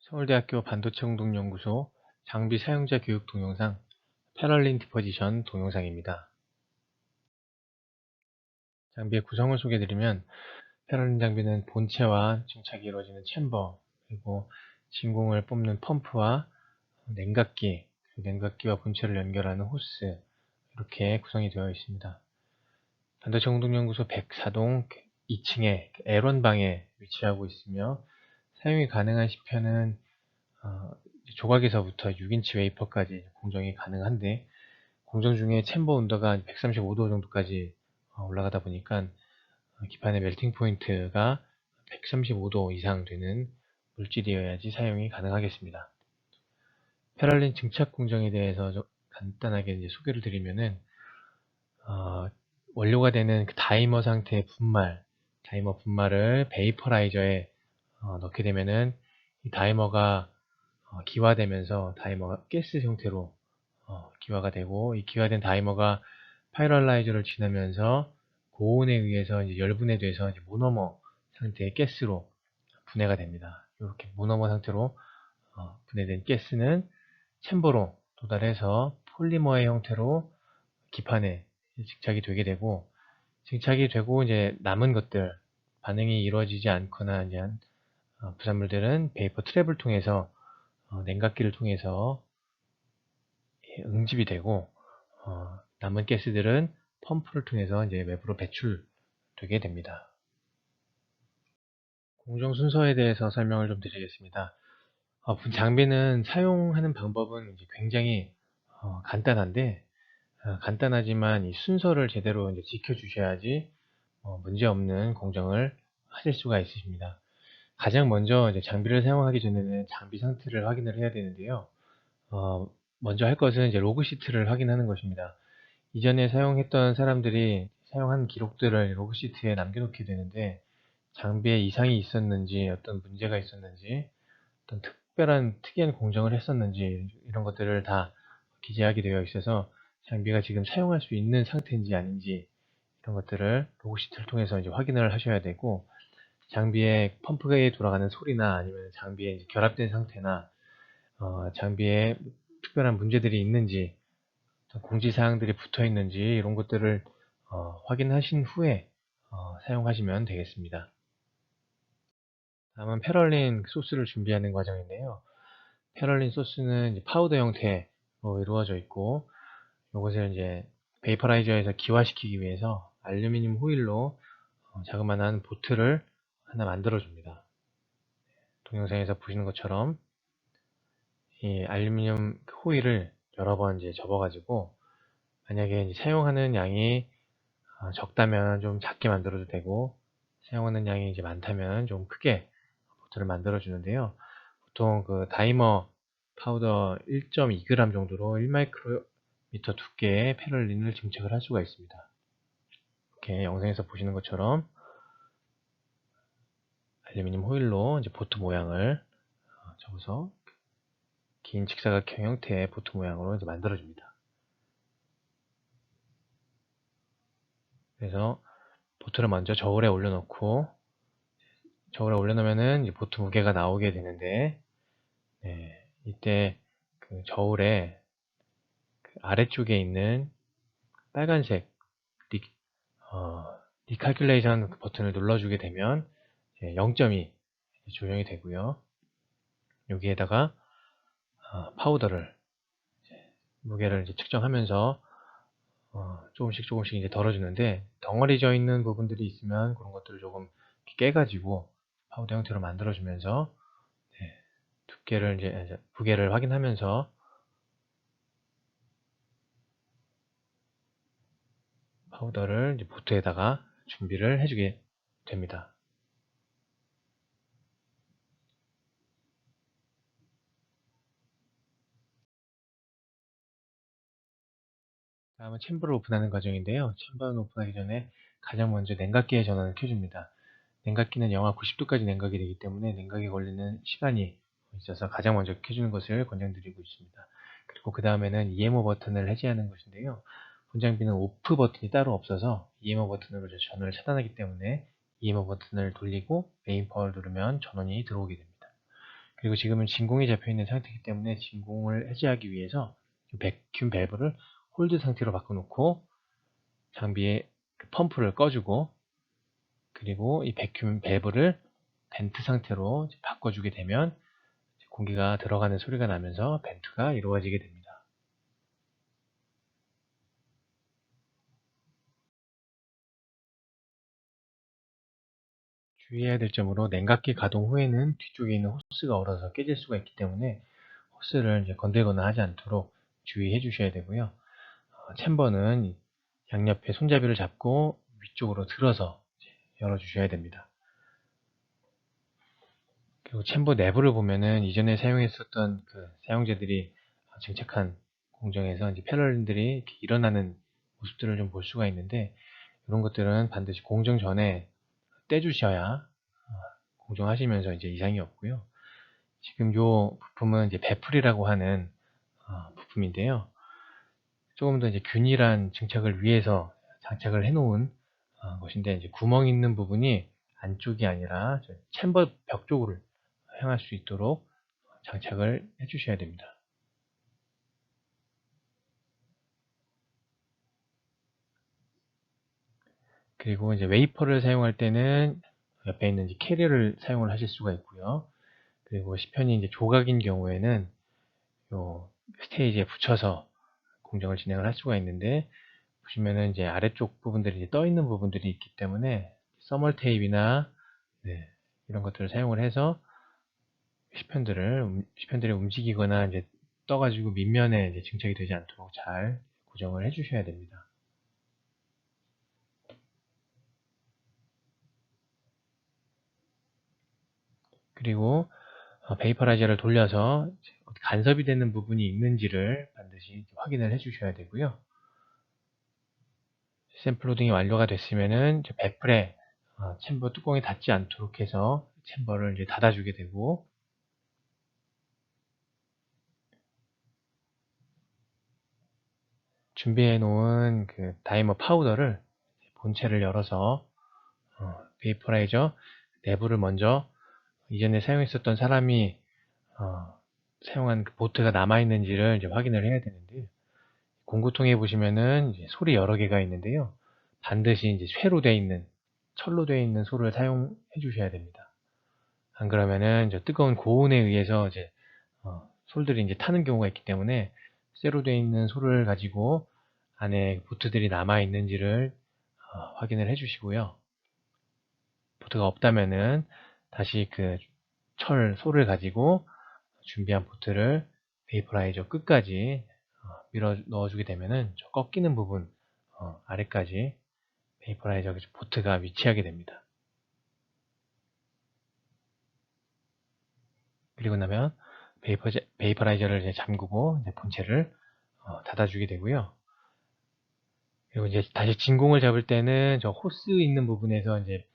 서울대학교 반도체공동연구소 장비 사용자 교육 동영상 패럴린 디포지션 동영상입니다. 장비의 구성을 소개해드리면 패럴린 장비는 본체와 증착이 이루어지는 챔버, 그리고 진공을 뽑는 펌프와 냉각기, 냉각기와 본체를 연결하는 호스, 이렇게 구성이 되어 있습니다. 반도체공동연구소 104동 2층에 L1방에 위치하고 있으며 사용이 가능한 시편은 조각에서부터 6인치 웨이퍼까지 공정이 가능한데, 공정 중에 챔버 온도가 135도 정도까지 올라가다 보니까 기판의 멜팅 포인트가 135도 이상 되는 물질이어야지 사용이 가능하겠습니다. 패럴린 증착 공정에 대해서 좀 간단하게 이제 소개를 드리면은, 원료가 되는 그 다이머 상태의 다이머 분말을 베이퍼라이저에 넣게 되면은 이 다이머가 기화되면서 다이머가 가스 형태로 기화가 되고, 이 기화된 다이머가 파이럴라이저를 지나면서 고온에 의해서 이제 열분해돼서 이제 모노머 상태의 가스로 분해가 됩니다. 이렇게 모노머 상태로 분해된 가스는 챔버로 도달해서 폴리머의 형태로 기판에 증착이 되게 되고, 증착이 되고 이제 남은 것들, 반응이 이루어지지 않거나 이제 부산물들은 베이퍼 트랩을 통해서 냉각기를 통해서 응집이 되고, 남은 가스들은 펌프를 통해서 이제 외부로 배출되게 됩니다. 공정 순서에 대해서 설명을 좀 드리겠습니다. 장비는 사용하는 방법은 이제 굉장히 간단한데, 간단하지만 이 순서를 제대로 이제 지켜주셔야지 문제없는 공정을 하실 수가 있으십니다. 가장 먼저 이제 장비를 사용하기 전에는 장비 상태를 확인을 해야 되는데요. 먼저 할 것은 이제 로그 시트를 확인하는 것입니다. 이전에 사용했던 사람들이 사용한 기록들을 로그 시트에 남겨놓게 되는데, 장비에 이상이 있었는지, 어떤 문제가 있었는지, 어떤 특이한 공정을 했었는지, 이런 것들을 다 기재하게 되어 있어서 장비가 지금 사용할 수 있는 상태인지 아닌지, 이런 것들을 로그 시트를 통해서 이제 확인을 하셔야 되고, 장비의 펌프가 돌아가는 소리나 아니면 장비에 이제 결합된 상태나 장비에 특별한 문제들이 있는지, 공지사항들이 붙어 있는지, 이런 것들을 확인하신 후에 사용하시면 되겠습니다. 다음은 패럴린 소스를 준비하는 과정인데요. 패럴린 소스는 이제 파우더 형태로 이루어져 있고, 이것을 이제 베이퍼라이저에서 기화시키기 위해서 알루미늄 호일로 자그마한 보트를 하나 만들어 줍니다. 동영상에서 보시는 것처럼 이 알루미늄 호일을 여러 번 이제 접어가지고, 만약에 이제 사용하는 양이 적다면 좀 작게 만들어도 되고, 사용하는 양이 이제 많다면 좀 크게 보트를 만들어 주는데요. 보통 그 다이머 파우더 1.2g 정도로 1마이크로미터 두께의 패럴린을 증착을 할 수가 있습니다. 이렇게 영상에서 보시는 것처럼 알루미늄 호일로 이제 보트 모양을 접어서 긴 직사각형 형태의 보트 모양으로 이제 만들어줍니다. 그래서 보트를 먼저 저울에 올려놓고, 저울에 올려놓으면은 이제 보트 무게가 나오게 되는데, 이때 그 저울의 그 아래쪽에 있는 빨간색 리칼큘레이션 버튼을 눌러주게 되면 0점이 조정이 되고요. 여기에다가 파우더를 무게를 이제 측정하면서 조금씩 이제 덜어주는데, 덩어리져 있는 부분들이 있으면 그런 것들을 조금 깨가지고 파우더 형태로 만들어주면서 두께를 이제 무게를 확인하면서 파우더를 이제 보트에다가 준비를 해주게 됩니다. 다음은 챔버를 오픈하는 과정인데요. 챔버를 오픈하기 전에 가장 먼저 냉각기의 전원을 켜줍니다. 냉각기는 영하 90도까지 냉각이 되기 때문에 냉각에 걸리는 시간이 있어서 가장 먼저 켜주는 것을 권장드리고 있습니다. 그리고 그 다음에는 EMO 버튼을 해제하는 것인데요. 본 장비는 오프 버튼이 따로 없어서 EMO 버튼으로 전원을 차단하기 때문에 EMO 버튼을 돌리고 메인 파워를 누르면 전원이 들어오게 됩니다. 그리고 지금은 진공이 잡혀 있는 상태이기 때문에 진공을 해제하기 위해서 백큐um 밸브를 홀드 상태로 바꿔놓고 장비의 펌프를 꺼주고, 그리고 이 백큐um 밸브를 벤트 상태로 바꿔주게 되면 공기가 들어가는 소리가 나면서 벤트가 이루어지게 됩니다. 주의해야 될 점으로, 냉각기 가동 후에는 뒤쪽에 있는 호스가 얼어서 깨질 수가 있기 때문에 호스를 이제 건들거나 하지 않도록 주의해 주셔야 되고요. 챔버는 양옆에 손잡이를 잡고 위쪽으로 들어서 열어주셔야 됩니다. 그리고 챔버 내부를 보면은 이전에 사용했었던 그 사용자들이 증착한 공정에서 이제 패널들이 이렇게 일어나는 모습들을 좀 볼 수가 있는데, 이런 것들은 반드시 공정 전에 떼주셔야 공정하시면서 이제 이상이 없고요. 지금 요 부품은 이제 베풀이라고 하는 부품인데요. 조금 더 이제 균일한 증착을 위해서 장착을 해 놓은 것인데, 이제 구멍 있는 부분이 안쪽이 아니라 챔버 벽 쪽으로 향할 수 있도록 장착을 해 주셔야 됩니다. 그리고 이제 웨이퍼를 사용할 때는 옆에 있는 이제 캐리어를 사용을 하실 수가 있고요. 그리고 시편이 이제 조각인 경우에는 요 스테이지에 붙여서 공정을 진행을 할 수가 있는데, 보시면은 이제 아래쪽 부분들이 이제 떠 있는 부분들이 있기 때문에 써멀 테이프나 이런 것들을 사용을 해서 시편들이 움직이거나 이제 떠가지고 밑면에 이제 증착이 되지 않도록 잘 고정을 해 주셔야 됩니다. 그리고 베이퍼라이저를 돌려서 간섭이 되는 부분이 있는지를 반드시 확인을 해 주셔야 되고요. 샘플 로딩이 완료가 됐으면은 베풀에 챔버 뚜껑이 닫지 않도록 해서 챔버를 이제 닫아주게 되고, 준비해 놓은 그 다이머 파우더를 본체를 열어서 베이퍼라이저 내부를 먼저 이전에 사용했었던 사람이 사용한 그 보트가 남아있는지를 이제 확인을 해야 되는데, 공구통에 보시면은 이제 솔이 여러 개가 있는데요. 반드시 이제 쇠로 되어 있는, 철로 되어 있는 솔을 사용해 주셔야 됩니다. 안 그러면은 이제 뜨거운 고온에 의해서 이제 솔들이 이제 타는 경우가 있기 때문에, 쇠로 되어 있는 솔을 가지고 안에 보트들이 남아 있는지를 확인을 해 주시고요. 보트가 없다면은 다시 그 솔을 가지고 준비한 보트를 베이퍼라이저 끝까지 밀어 넣어주게 되면은 저 꺾이는 부분 아래까지 베이퍼라이저 보트가 위치하게 됩니다. 그리고 나면 베이퍼라이저를 이제 잠그고 이제 본체를 닫아주게 되고요. 그리고 이제 다시 진공을 잡을 때는 저 호스 있는 부분에서 이제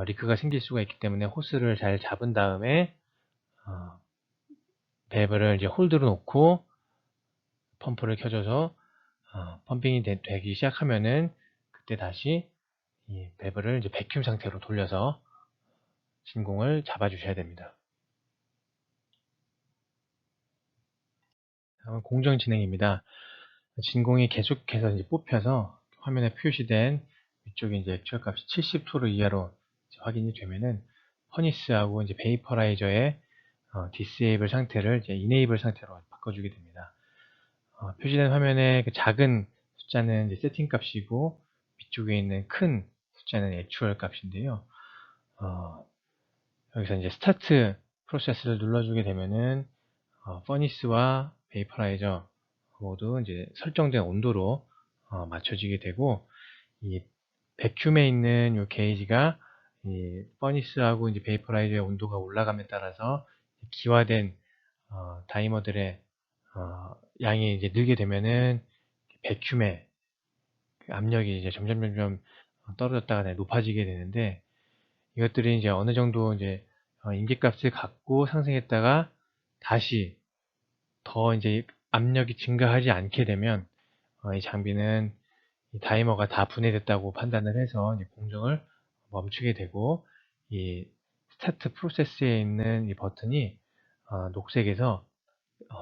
리크가 생길 수가 있기 때문에, 호스를 잘 잡은 다음에 밸브를 이제 홀드로 놓고 펌프를 켜줘서 펌핑이 되기 시작하면은, 그때 다시 이 밸브를 이제 백큐um 상태로 돌려서 진공을 잡아주셔야 됩니다. 다음은 공정 진행입니다. 진공이 계속해서 이제 뽑혀서 화면에 표시된 위쪽에 이제 액추얼 값이 70토르 이하로 확인이 되면은, 퍼니스하고 이제 베이퍼라이저의 디스에이블 상태를 이제 이네이블 상태로 바꿔주게 됩니다. 표시된 화면에 그 작은 숫자는 이제 세팅 값이고, 위쪽에 있는 큰 숫자는 액추얼 값인데요. 여기서 이제 스타트 프로세스를 눌러주게 되면은 퍼니스와 베이퍼라이저 모두 이제 설정된 온도로 맞춰지게 되고, 이 백큐음에 있는 이 게이지가 이 퍼니스하고 이제 베이퍼라이저의 온도가 올라감에 따라서 기화된 다이머들의 양이 이제 늘게 되면은 백큐음의 그 압력이 이제 점점 떨어졌다가 높아지게 되는데, 이것들이 이제 어느 정도 이제 임계값을 갖고 상승했다가 다시 더 이제 압력이 증가하지 않게 되면 이 장비는 이 다이머가 다 분해됐다고 판단을 해서 이제 공정을 멈추게 되고, 이 스타트 프로세스에 있는 이 버튼이 녹색에서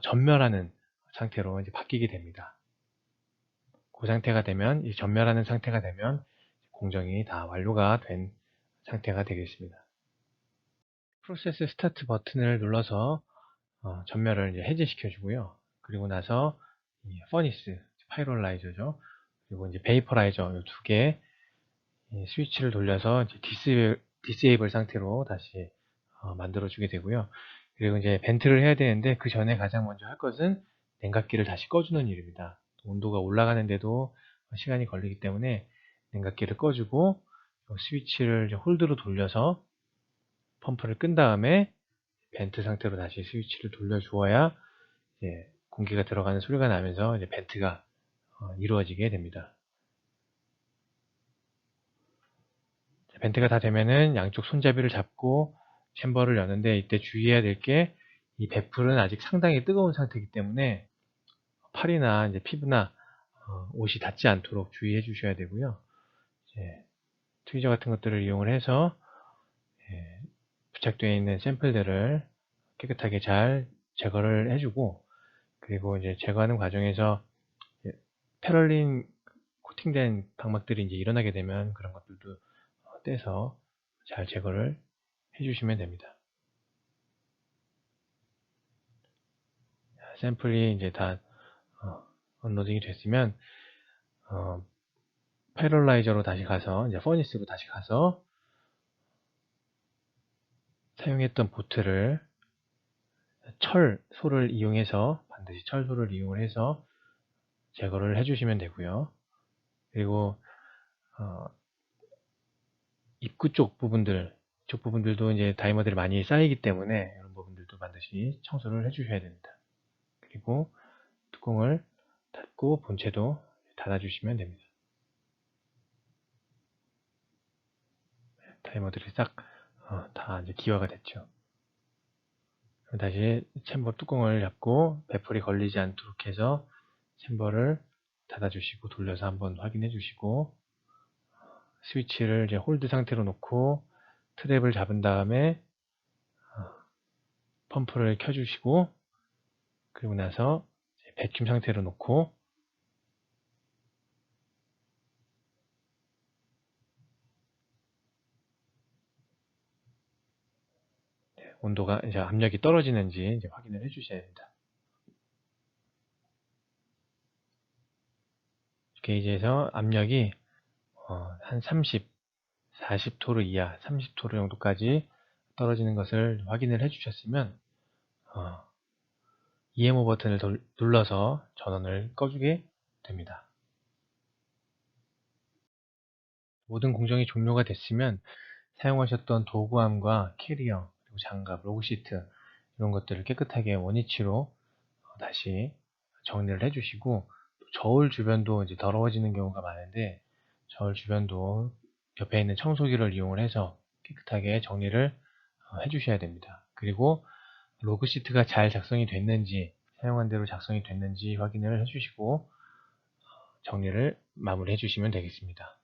전멸하는 상태로 이제 바뀌게 됩니다. 그 상태가 되면, 이 전멸하는 상태가 되면 공정이 다 완료가 된 상태가 되겠습니다. 프로세스 스타트 버튼을 눌러서 전멸을 이제 해제시켜 주고요. 그리고 나서 이 퍼니스, 파이롤라이저죠. 그리고 이제 베이퍼라이저 이 두 개 스위치를 돌려서 이제 디세이블 상태로 다시 만들어 주게 되고요. 그리고 이제 벤트를 해야 되는데 그 전에 가장 먼저 할 것은 냉각기를 다시 꺼주는 일입니다. 온도가 올라가는데도 시간이 걸리기 때문에 냉각기를 꺼주고 스위치를 이제 홀드로 돌려서 펌프를 끈 다음에 벤트 상태로 다시 스위치를 돌려주어야 이제 공기가 들어가는 소리가 나면서 이제 벤트가 이루어지게 됩니다. 벤트가 다 되면은 양쪽 손잡이를 잡고 챔버를 여는데, 이때 주의해야 될 게 이 배풀은 아직 상당히 뜨거운 상태이기 때문에 팔이나 이제 피부나 옷이 닿지 않도록 주의해 주셔야 되고요. 이제 트위저 같은 것들을 이용을 해서 부착되어 있는 샘플들을 깨끗하게 잘 제거를 해주고, 그리고 이제 제거하는 과정에서 패럴린 코팅된 방막들이 이제 일어나게 되면 그런 것들도 떼서 잘 제거를 해주시면 됩니다. 샘플이 이제 다 언로딩이 됐으면 패럴라이저로 다시 가서 이제 퍼니스로 다시 가서 사용했던 보트를 철소를 이용해서, 반드시 철소를 이용을 해서 제거를 해주시면 되고요. 그리고 입구 쪽 부분들도 이제 다이머들이 많이 쌓이기 때문에 이런 부분들도 반드시 청소를 해주셔야 됩니다. 그리고 뚜껑을 닫고 본체도 닫아주시면 됩니다. 다이머들이 싹 다 이제 기화가 됐죠. 다시 챔버 뚜껑을 잡고 배풀이 걸리지 않도록 해서 챔버를 닫아주시고 돌려서 한번 확인해 주시고, 스위치를 이제 홀드 상태로 놓고 트랩을 잡은 다음에 펌프를 켜주시고, 그리고 나서 배춤 상태로 놓고 온도가 이제 압력이 떨어지는지 이제 확인을 해 주셔야 됩니다. 게이지에서 압력이 한 30, 40토르 이하, 30토르 정도까지 떨어지는 것을 확인을 해 주셨으면 EMO 버튼을 눌러서 전원을 꺼주게 됩니다. 모든 공정이 종료가 됐으면 사용하셨던 도구함과 캐리어, 그리고 장갑, 로그시트 이런 것들을 깨끗하게 원위치로 다시 정리를 해주시고, 저울 주변도 이제 더러워지는 경우가 많은데 저울 주변도 옆에 있는 청소기를 이용을 해서 깨끗하게 정리를 해주셔야 됩니다. 그리고 로그시트가 잘 작성이 됐는지, 사용한 대로 작성이 됐는지 확인을 해주시고 정리를 마무리해 주시면 되겠습니다.